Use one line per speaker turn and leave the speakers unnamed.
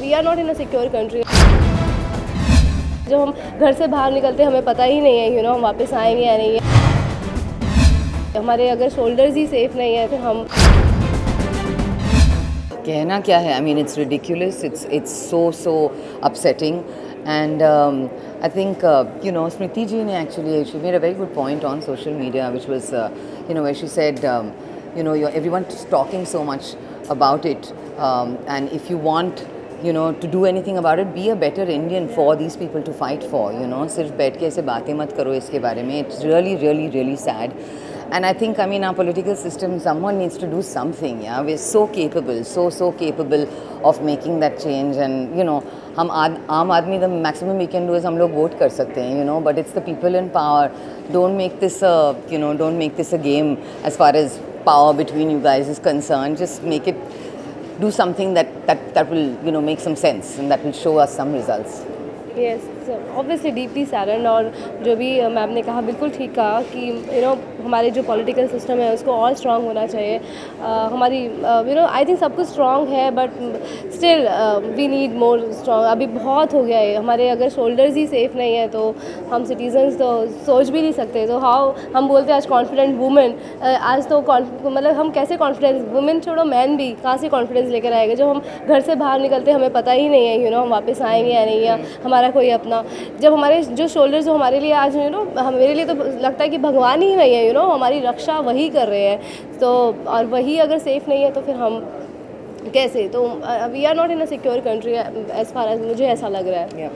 We are not in a secure country. जब हम घर से बाहर निकलते हमें पता ही नहीं है हम वापस आएंगे या नहीं है। हमारे अगर शोल्डर्स ही सेफ नहीं है तो हम
कहना क्या है। I mean it's ridiculous, it's so upsetting and I think Smriti ji ne actually she made a very good point on social media, which was where she said everyone's talking so much about it, and if you want to do anything about it, be a better Indian for these people to fight for. सिर्फ बैठ के ऐसे बातें मत करो इसके बारे में. It's really sad. And I think, our political system, someone needs to do something. Yeah, we're so capable, so capable of making that change. And हम आम आदमी, the maximum we can do is हम लोग vote कर सकते हैं, but it's the people in power. Don't make this a game as far as power between you guys is concerned. Just make it, do something that will make some sense and that will show us some results.
Yes, so obviously deeply saddened. और जो भी ma'am ने कहा बिल्कुल ठीक कहा कि हमारे जो पॉलिटिकल सिस्टम है उसको और स्ट्रॉन्ग होना चाहिए. हमारी आई थिंक सब कुछ स्ट्रॉन्ग है but still we need more strong. अभी बहुत हो गया है. हमारे अगर शोल्डर्स ही सेफ नहीं है तो हम सिटीजन्स तो सोच भी नहीं सकते. तो हाउ हम बोलते हैं आज कॉन्फिडेंट वुमेन, आज तो मतलब हम कैसे कॉन्फिडेंस, वुमेन छोड़ो मैन भी कहाँ से कॉन्फिडेंस लेकर आएगा जब हम घर से बाहर निकलते हमें पता ही नहीं है हम वापस आएंगे या नहीं है. हमारा कोई अपना, जब हमारे जो शोल्डर्स जो हमारे लिए आज मेरे लिए तो लगता है कि भगवान ही नहीं है हमारी रक्षा वही कर रहे हैं. तो और वही अगर सेफ़ नहीं है तो फिर हम कैसे. तो we are not in a secure country as far as मुझे ऐसा लग रहा है.